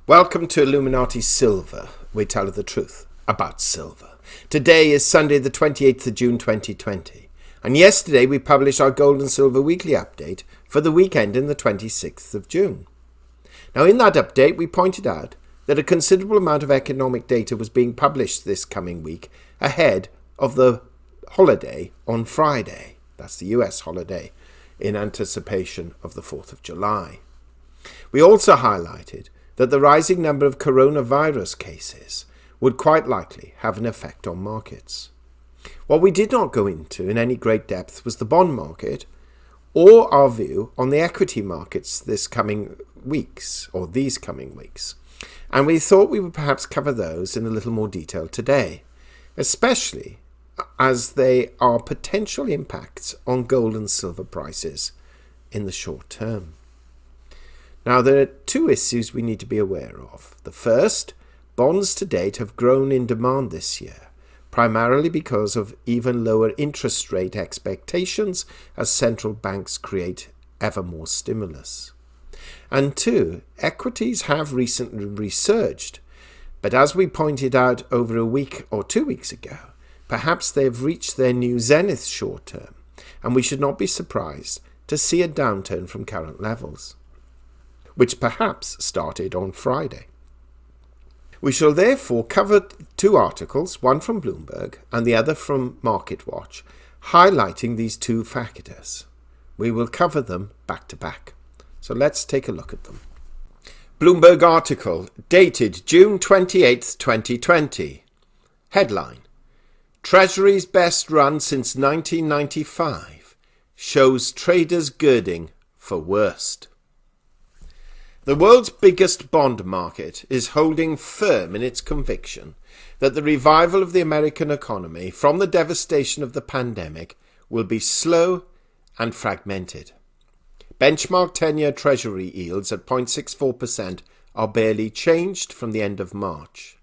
Welcome to Illuminati Silver. We tell you the truth about silver. Today is Sunday the 28th of June 2020. And yesterday we published our Gold and Silver Weekly Update for the weekend in the 26th of June. Now in that update we pointed out that a considerable amount of economic data was being published this coming week ahead of the holiday on Friday. That's the US holiday in anticipation of the 4th of July. We also highlighted that the rising number of coronavirus cases would quite likely have an effect on markets. What we did not go into in any great depth was the bond market or our view on the equity markets these coming weeks. And we thought we would perhaps cover those in a little more detail today, especially as they are potential impacts on gold and silver prices in the short term. Now, there are two issues we need to be aware of. The first, bonds to date have grown in demand this year, primarily because of even lower interest rate expectations as central banks create ever more stimulus. And two, equities have recently resurged, but as we pointed out over a week or 2 weeks ago, perhaps they have reached their new zenith short term, and we should not be surprised to see a downturn from current levels, which perhaps started on Friday. We shall therefore cover two articles, one from Bloomberg and the other from MarketWatch, highlighting these two factors. We will cover them back to back. So let's take a look at them. Bloomberg Article, dated June 28, 2020. Headline: Treasury's best run since 1995 shows traders girding for worst. The world's biggest bond market is holding firm in its conviction that the revival of the American economy from the devastation of the pandemic will be slow and fragmented. Benchmark 10-year Treasury yields at 0.64% are barely changed from the end of March.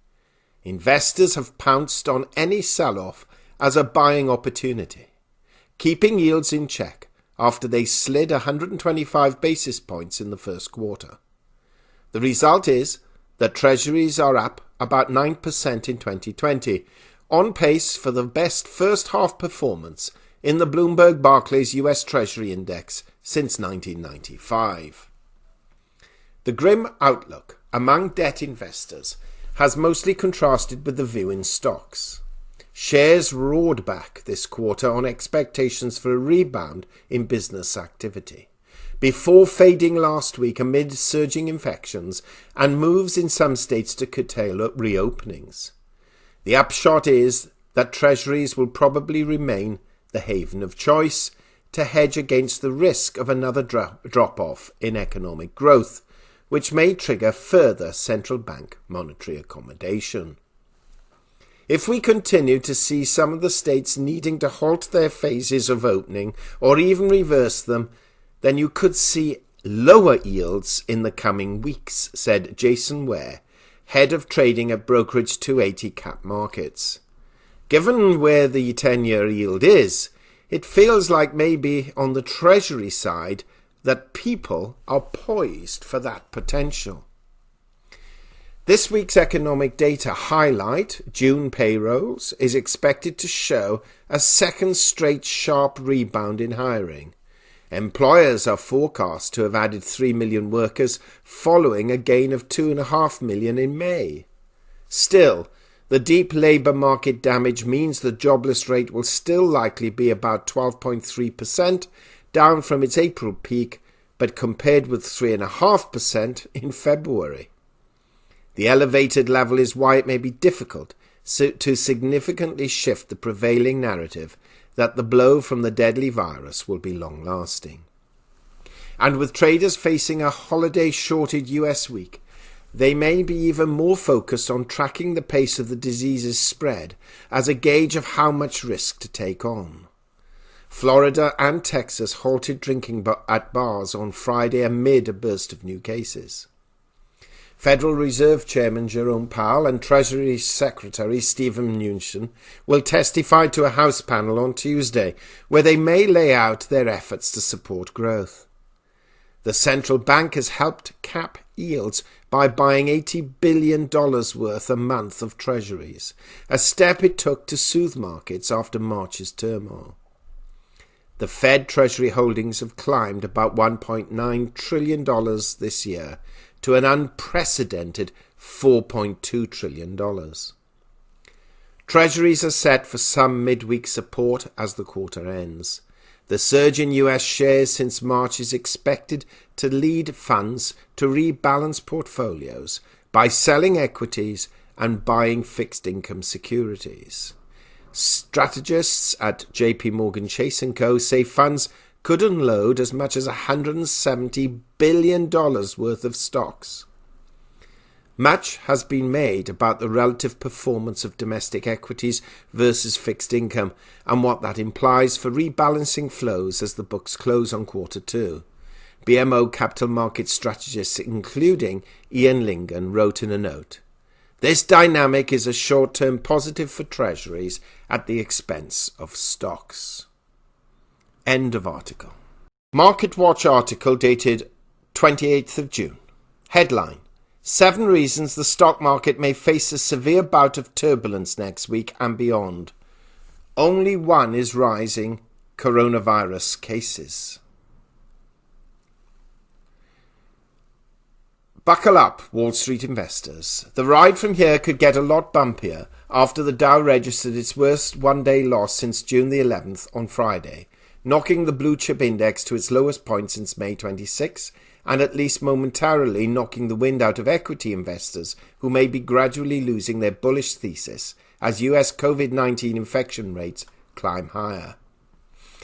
Investors have pounced on any sell-off as a buying opportunity, keeping yields in check after they slid 125 basis points in the first quarter. The result is that treasuries are up about 9% in 2020, on pace for the best first half performance in the Bloomberg Barclays US Treasury Index since 1995. The grim outlook among debt investors has mostly contrasted with the view in stocks. Shares roared back this quarter on expectations for a rebound in business activity, before fading last week amid surging infections and moves in some states to curtail reopenings. The upshot is that treasuries will probably remain the haven of choice to hedge against the risk of another drop-off in economic growth, which may trigger further central bank monetary accommodation. If we continue to see some of the states needing to halt their phases of opening or even reverse them, then you could see lower yields in the coming weeks, said Jason Ware, head of trading at brokerage 280 Cap Markets. Given where the 10-year yield is, it feels like maybe on the Treasury side that people are poised for that potential. This week's economic data highlight, June payrolls, is expected to show a second straight sharp rebound in hiring. Employers are forecast to have added 3 million workers following a gain of 2.5 million in May. Still, the deep labour market damage means the jobless rate will still likely be about 12.3%, down from its April peak, but compared with 3.5% in February. The elevated level is why it may be difficult to significantly shift the prevailing narrative that the blow from the deadly virus will be long-lasting. And with traders facing a holiday-shorted US week, they may be even more focused on tracking the pace of the disease's spread as a gauge of how much risk to take on. Florida and Texas halted drinking at bars on Friday amid a burst of new cases. Federal Reserve Chairman Jerome Powell and Treasury Secretary Steven Mnuchin will testify to a House panel on Tuesday, where they may lay out their efforts to support growth. The central bank has helped cap yields by buying $80 billion worth a month of treasuries, a step it took to soothe markets after March's turmoil. The Fed Treasury holdings have climbed about $1.9 trillion this year to an unprecedented $4.2 trillion. Treasuries are set for some midweek support as the quarter ends. The surge in US shares since March is expected to lead funds to rebalance portfolios by selling equities and buying fixed income securities. Strategists at JP Morgan Chase & Co. say funds could unload as much as $170 billion worth of stocks. Much has been made about the relative performance of domestic equities versus fixed income and what that implies for rebalancing flows as the books close on quarter two. BMO capital market strategists, including Ian Lingen, wrote in a note, "This dynamic is a short-term positive for treasuries at the expense of stocks." End of article. Market Watch article dated 28th of June. Headline: 7 reasons the stock market may face a severe bout of turbulence next week and beyond. Only one is rising: coronavirus cases. Buckle up, Wall Street investors. The ride from here could get a lot bumpier after the Dow registered its worst one-day loss since June the 11th on Friday, knocking the blue chip index to its lowest point since May 26, and at least momentarily knocking the wind out of equity investors who may be gradually losing their bullish thesis as US COVID-19 infection rates climb higher.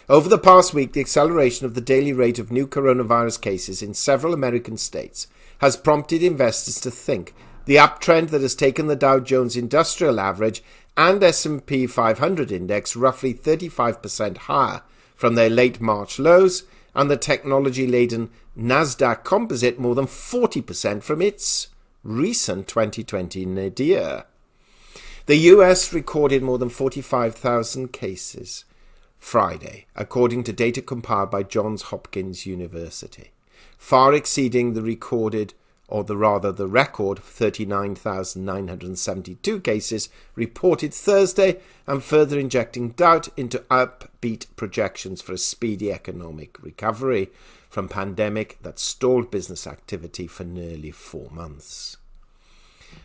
Over the past week, the acceleration of the daily rate of new coronavirus cases in several American states has prompted investors to think the uptrend that has taken the Dow Jones Industrial Average and S&P 500 index roughly 35% higher from their late March lows, and the technology-laden Nasdaq Composite more than 40% from its recent 2020 nadir. The US recorded more than 45,000 cases Friday, according to data compiled by Johns Hopkins University, far exceeding the record 39,972 cases reported Thursday, and further injecting doubt into upbeat projections for a speedy economic recovery from pandemic that stalled business activity for nearly 4 months.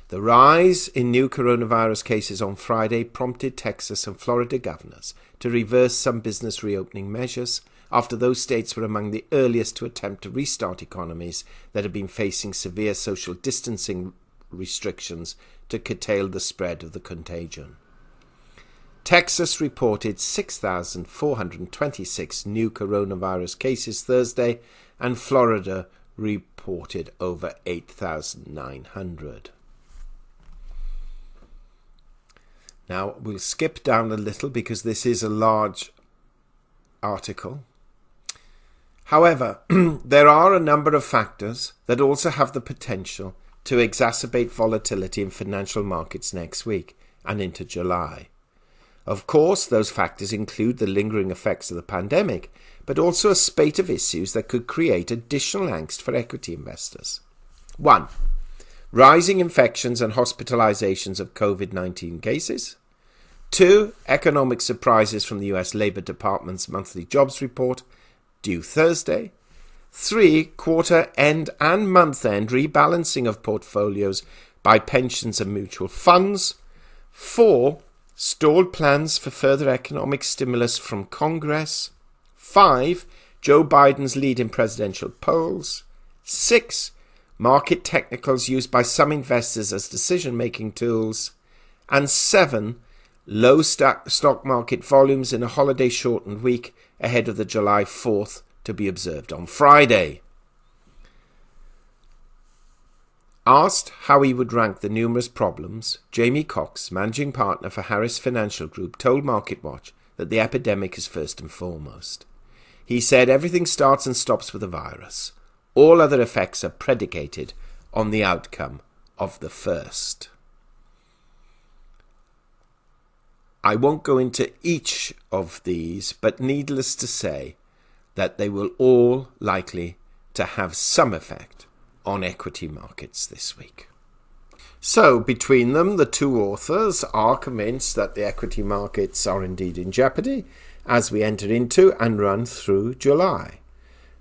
The rise in new coronavirus cases on Friday prompted Texas and Florida governors to reverse some business reopening measures, after those states were among the earliest to attempt to restart economies that had been facing severe social distancing restrictions to curtail the spread of the contagion. Texas reported 6,426 new coronavirus cases Thursday, and Florida reported over 8,900. Now, we'll skip down a little because this is a large article. However, there are a number of factors that also have the potential to exacerbate volatility in financial markets next week and into July. Of course, those factors include the lingering effects of the pandemic, but also a spate of issues that could create additional angst for equity investors. 1. Rising infections and hospitalizations of COVID-19 cases. 2. Economic surprises from the US Labor Department's monthly jobs report, due Thursday. 3. Quarter-end and month-end rebalancing of portfolios by pensions and mutual funds. 4. Stalled plans for further economic stimulus from Congress. 5. Joe Biden's lead in presidential polls. 6. Market technicals used by some investors as decision-making tools. And 7. Low stock market volumes in a holiday-shortened week ahead of the July 4th to be observed on Friday. Asked how he would rank the numerous problems, Jamie Cox, managing partner for Harris Financial Group, told MarketWatch that the epidemic is first and foremost. He said everything starts and stops with the virus. All other effects are predicated on the outcome of the first. I won't go into each of these, but needless to say that they will all likely to have some effect on equity markets this week. So, between them, the two authors are convinced that the equity markets are indeed in jeopardy as we enter into and run through July,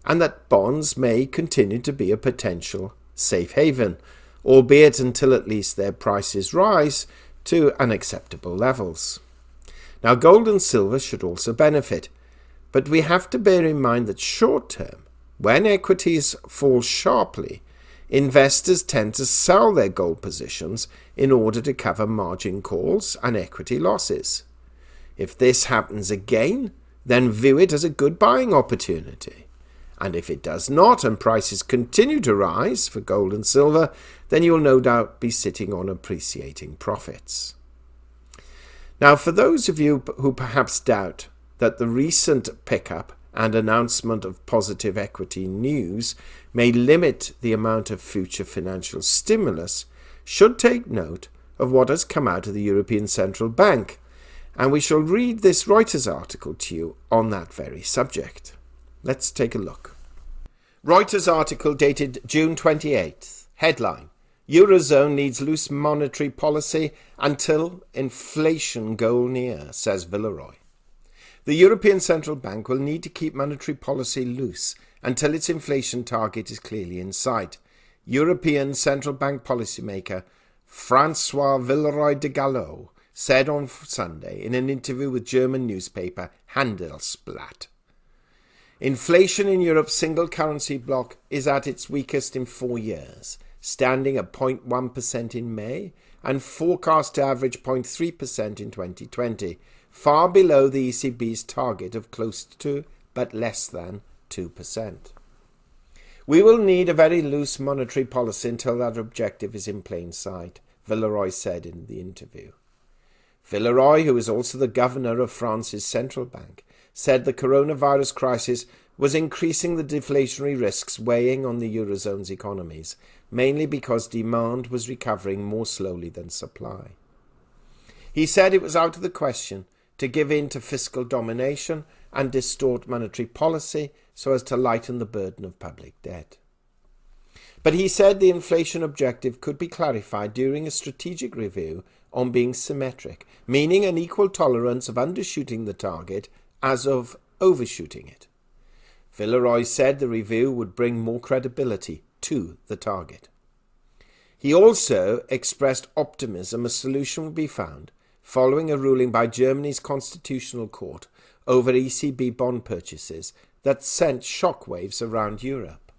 and that bonds may continue to be a potential safe haven, albeit until at least their prices rise to unacceptable levels. Now, gold and silver should also benefit, but we have to bear in mind that short term, when equities fall sharply, investors tend to sell their gold positions in order to cover margin calls and equity losses. If this happens again, then view it as a good buying opportunity. And if it does not and prices continue to rise for gold and silver, then you'll no doubt be sitting on appreciating profits. Now, for those of you who perhaps doubt that the recent pickup and announcement of positive equity news may limit the amount of future financial stimulus, should take note of what has come out of the European Central Bank, and we shall read this Reuters article to you on that very subject. Let's take a look. Reuters article dated June 28th. Headline: Eurozone needs loose monetary policy until inflation goal near, says Villeroy. The European Central Bank will need to keep monetary policy loose until its inflation target is clearly in sight, European Central Bank policymaker François Villeroy de Galhau said on Sunday in an interview with German newspaper Handelsblatt. Inflation in Europe's single currency bloc is at its weakest in 4 years, standing at 0.1% in May and forecast to average 0.3% in 2020, far below the ECB's target of close to but less than 2%. We will need a very loose monetary policy until that objective is in plain sight, Villeroy said in the interview. Villeroy, who is also the governor of France's central bank, said the coronavirus crisis was increasing the deflationary risks weighing on the Eurozone's economies, mainly because demand was recovering more slowly than supply. He said it was out of the question to give in to fiscal domination and distort monetary policy so as to lighten the burden of public debt. But he said the inflation objective could be clarified during a strategic review on being symmetric, meaning an equal tolerance of undershooting the target as of overshooting it. Villeroy said the review would bring more credibility to the target. He also expressed optimism a solution would be found following a ruling by Germany's Constitutional Court over ECB bond purchases that sent shockwaves around Europe.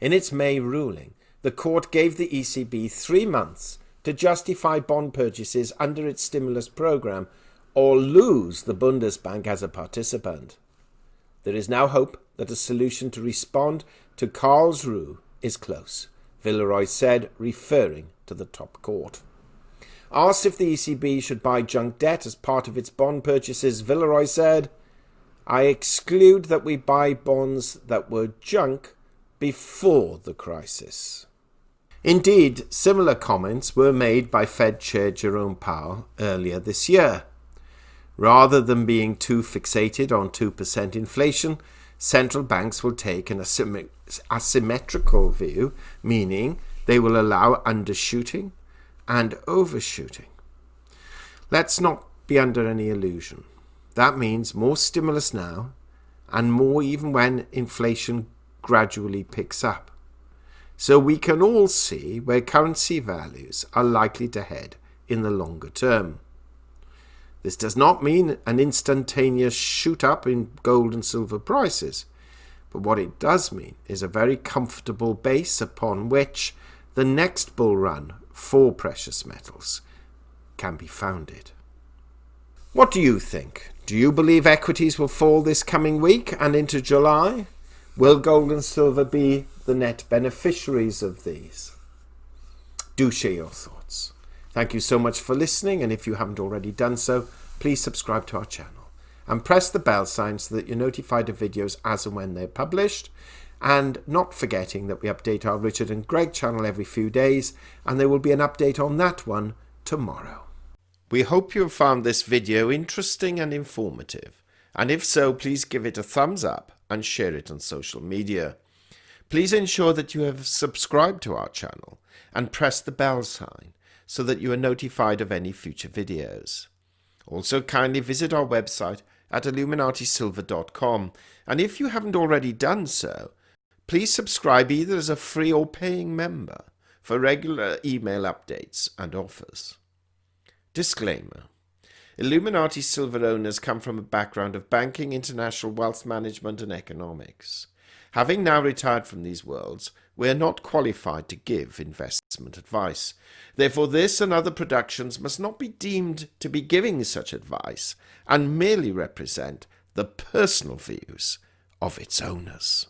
In its May ruling, the court gave the ECB 3 months to justify bond purchases under its stimulus program or lose the Bundesbank as a participant. There is now hope that a solution to respond to Karlsruhe is close, Villeroy said, referring to the top court. Asked if the ECB should buy junk debt as part of its bond purchases, Villeroy said, "I exclude that we buy bonds that were junk before the crisis." Indeed, similar comments were made by Fed Chair Jerome Powell earlier this year. Rather than being too fixated on 2% inflation, central banks will take an asymmetrical view, meaning they will allow undershooting and overshooting. Let's not be under any illusion. That means more stimulus now and more even when inflation gradually picks up. So we can all see where currency values are likely to head in the longer term. This does not mean an instantaneous shoot up in gold and silver prices, but what it does mean is a very comfortable base upon which the next bull run for precious metals can be founded. What do you think? Do you believe equities will fall this coming week and into July? Will gold and silver be the net beneficiaries of these? Do share your thoughts. Thank you so much for listening, and if you haven't already done so, please subscribe to our channel and press the bell sign so that you're notified of videos as and when they're published. And not forgetting that we update our Richard and Greg channel every few days, and there will be an update on that one tomorrow. We hope you have found this video interesting and informative, and if so, please give it a thumbs up and share it on social media. Please ensure that you have subscribed to our channel and press the bell sign so that you are notified of any future videos. Also, kindly visit our website at illuminatisilver.com, and if you haven't already done so, please subscribe either as a free or paying member for regular email updates and offers. Disclaimer: Illuminati Silver owners come from a background of banking, international wealth management and economics. Having now retired from these worlds, we are not qualified to give investment advice. Therefore, this and other productions must not be deemed to be giving such advice and merely represent the personal views of its owners.